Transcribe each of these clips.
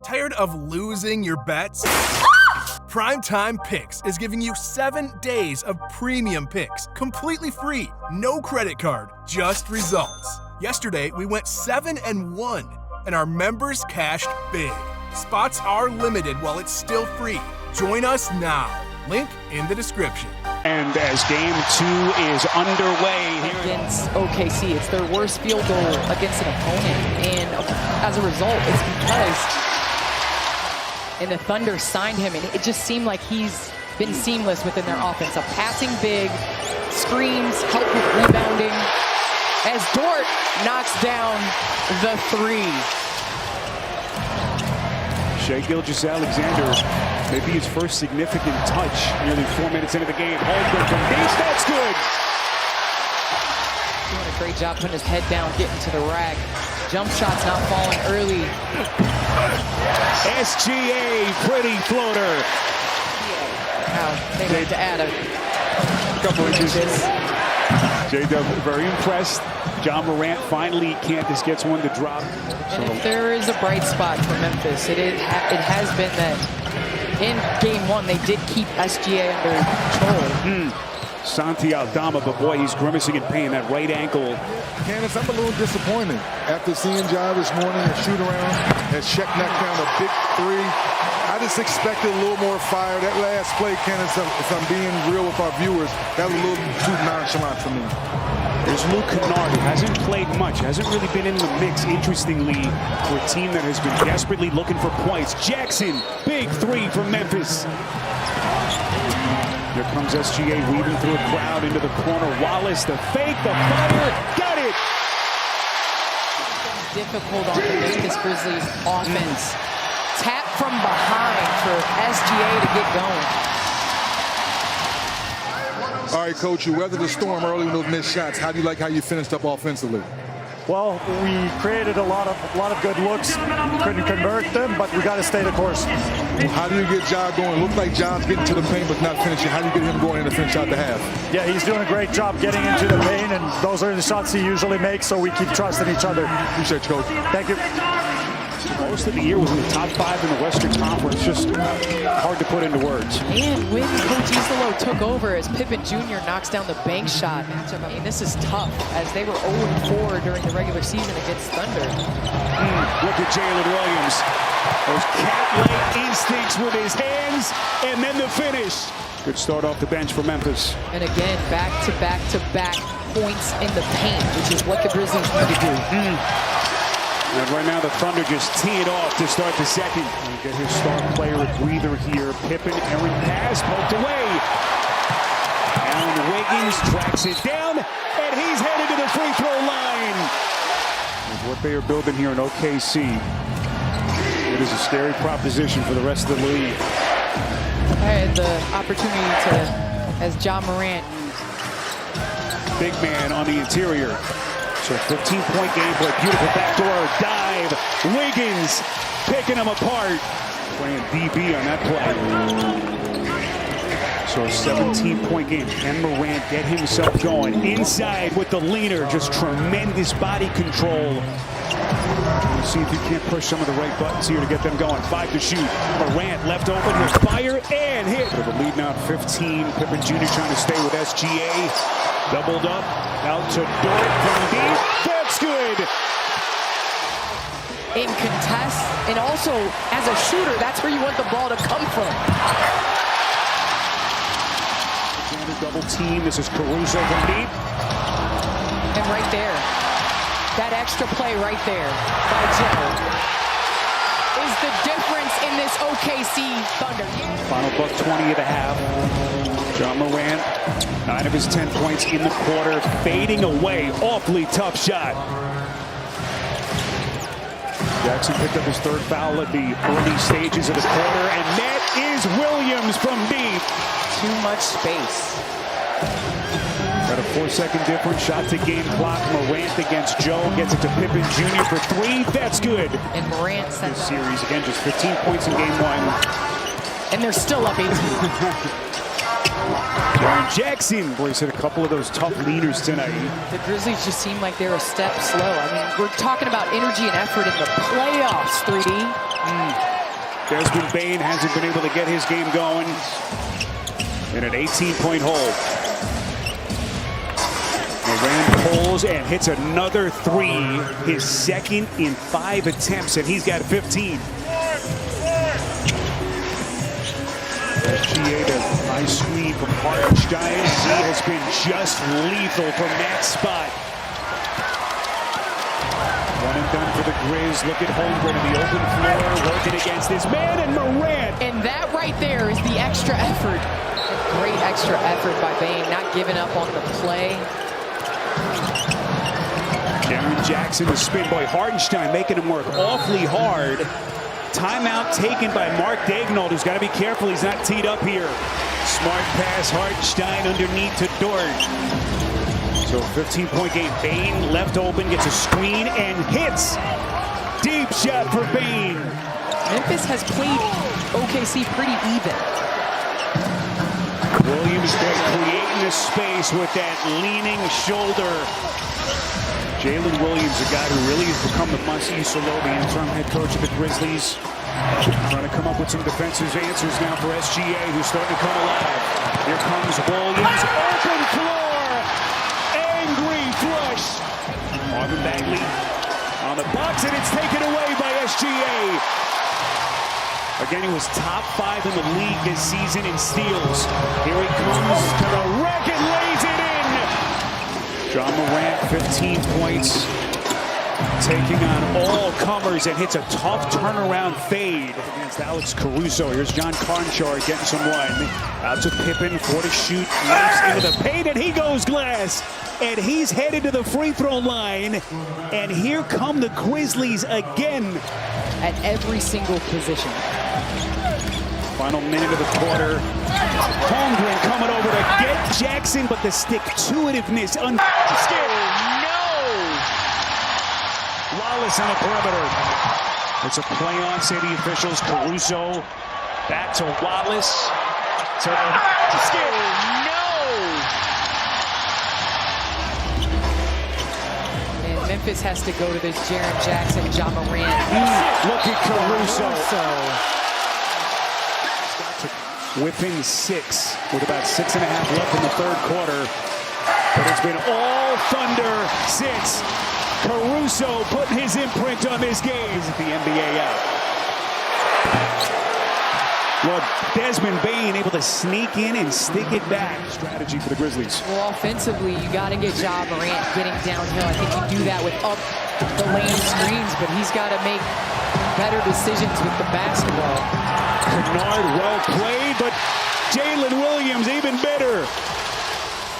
Tired of losing your bets? Primetime Picks is giving you 7 days of premium picks, completely free, no credit card, just results. Yesterday, we went 7-1, and our members cashed big. Spots are limited while it's still free. Join us now. Link in the description. And as game 2 is underway here against OKC, it's their worst field goal against an opponent, and as a result, it's because the Thunder signed him, and it just seemed like he's been seamless within their offense. A passing big, screens, help with rebounding, as Dort knocks down the 3. Shai Gilgeous-Alexander, maybe his first significant touch, nearly 4 minutes into the game. Holmgren from deep, that's good. Doing a great job putting his head down, getting to the rack. Jump shots not falling early. SGA, pretty floater. Now they need to add a couple inches. J-Dub very impressed. John Morant finally can't just gets one to drop. And if there is a bright spot for Memphis, it has been that in game 1 they did keep SGA under control. Santi Aldama, but boy, he's grimacing in pain. That right ankle. Candace, I'm a little disappointed after seeing Ja this morning and shoot around as Shaq knocked down a big 3. I just expected a little more fire. That last play, Candace, if I'm being real with our viewers, that was a little too nonchalant for me. There's Luke Kennard, who hasn't played much, hasn't really been in the mix, interestingly, for a team that has been desperately looking for points. Jackson, big 3 from Memphis. Here comes SGA weaving through a crowd into the corner. Wallace, the fake, the fire, got it! Difficult on the Memphis Grizzlies offense. Tap from behind for SGA to get going. All right, Coach, you weathered the storm early with those missed shots. How do you like how you finished up offensively? Well, we created a lot of good looks. Couldn't convert them, but we got to stay the course. Well, how do you get Ja going? Looks like Ja's getting to the paint but not finishing. How do you get him going in the finish out the half? Yeah, he's doing a great job getting into the paint, and those are the shots he usually makes, so we keep trusting each other. Appreciate you, Coach. Thank you. Most of the year was in the top 5 in the Western Conference. Just hard to put into words. And when Coach Isolo took over as Pippen Jr. knocks down the bank shot, I mean, this is tough as they were 0-4 during the regular season against Thunder. Look at Jalen Williams. Those cat-like instincts with his hands, and then the finish. Good start off the bench for Memphis. And again, back-to-back points in the paint, which is what the Grizzlies need to do. And right now the Thunder just tee it off to start the second. And get his star player a breather here. Pippen, errant pass, poked away. Allen Wiggins tracks it down, and he's headed to the free throw line. With what they are building here in OKC, it is a scary proposition for the rest of the league. I had the opportunity to, as John Morant used. Big man on the interior. So 15-point game, but beautiful backdoor dive. Wiggins picking them apart. Playing DB on that play. So a 17-point game. Can Morant get himself going? Inside with the leaner. Just tremendous body control. We'll see if he can't push some of the right buttons here to get them going. 5 to shoot. Morant left open. He'll fire and hit. With a lead now at 15. Pippen Jr. trying to stay with SGA. Doubled up, out to Dort from deep. That's good. In contest, and also as a shooter, that's where you want the ball to come from. Double team. This is Caruso from deep. And right there, that extra play right there by Joe is the difference in this OKC Thunder. Final buck 20 at the half. John Morant, 9 of his 10 points in the quarter, fading away. Awfully tough shot. Jackson picked up his 3rd foul at the early stages of the quarter, and that is Williams from deep. Too much space. Got a 4-second difference. Shot to game clock. Morant against Joe. Gets it to Pippen Jr. for 3. That's good. And Morant sent this series again, just 15 points in game 1. And they're still up 18. Jaren Jackson, boy, he's hit a couple of those tough leaders tonight. The Grizzlies just seem like they're a step slow. I mean, we're talking about energy and effort in the playoffs, 3D. Desmond Bane hasn't been able to get his game going in an 18-point hold. Morant pulls and hits another three, his second in 5 attempts, and he's got 15. SGA to high screen from Hartenstein. He has been just lethal from that spot. One and done for the Grizz. Look at Holmgren in the open floor, working against this man, and Morant. And that right there is the extra effort. A great extra effort by Bane, not giving up on the play. Jaren Jackson, the spin boy. Hartenstein making him work awfully hard. Timeout taken by Mark Daignault, who's got to be careful he's not teed up here. Smart pass, Hartenstein underneath to Dort. So a 15-point game. Bane left open, gets a screen and hits. Deep shot for Bane. Memphis has played OKC pretty even. Williams creating the space with that leaning shoulder. Jalen Williams, a guy who really has become the must-see solo, the interim head coach of the Grizzlies. Trying to come up with some defensive answers now for SGA, who's starting to come alive. Here comes Williams, open floor, angry flush. Marvin Bagley on the box, and it's taken away by SGA. Again, he was top 5 in the league this season in steals. Here he comes to the rack and lays it in. John Morant, 15 points, taking on all comers and hits a tough turnaround fade against Alex Caruso. Here's John Conchar getting some run. Out to Pippen, 4 to shoot, lifts into the paint, and he goes glass. And he's headed to the free throw line. And here come the Grizzlies again. At every single position. Final minute of the quarter. Holmgren coming over to get Jackson, but the stick-to-itiveness. No! Wallace on the perimeter. It's a play on, say the officials. Caruso back to Wallace. To And Memphis has to go to this Jaren Jackson, John Morant. Look at Caruso. Within 6 with about 6.5 left in the third quarter. But it's been all Thunder since Caruso putting his imprint on this game. Is the NBA out? Well, Desmond Bane able to sneak in and stick it back. Strategy for the Grizzlies. Well, offensively, you got to get Ja Morant getting downhill. I think you do that with up the lane screens, but he's got to make better decisions with the basketball. Kennard well played, but Jalen Williams even better.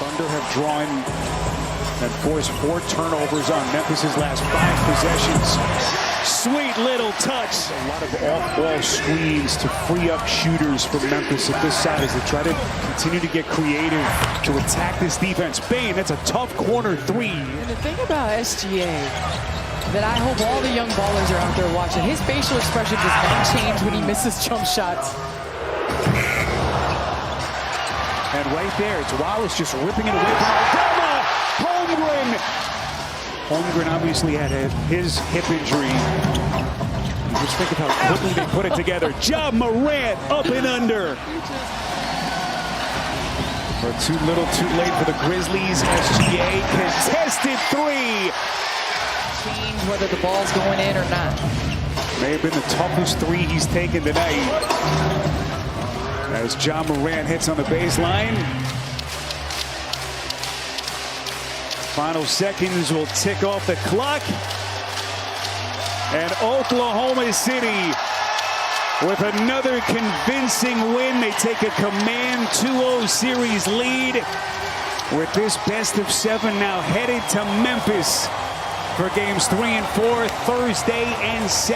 Thunder have drawn and forced 4 turnovers on Memphis' last 5 possessions. Sweet little touch. A lot of off-ball screens to free up shooters for Memphis at this side as they try to continue to get creative to attack this defense. Bane, that's a tough corner 3. And the thing about SGA that I hope all the young ballers are out there watching, his facial expression does not change when he misses jump shots. And right there, it's Wallace just ripping it away from Alabama. Holmgren. Holmgren obviously had his hip injury. Just think of how quickly they put it together. Ja Morant up and under. But too little, too late for the Grizzlies. SGA contested 3. Change whether the ball's going in or not. May have been the toughest 3 he's taken tonight. As Ja Morant hits on the baseline. Final seconds will tick off the clock. And Oklahoma City with another convincing win. They take a command 2-0 series lead. With this best of 7 now headed to Memphis for games 3 and 4 Thursday and Saturday.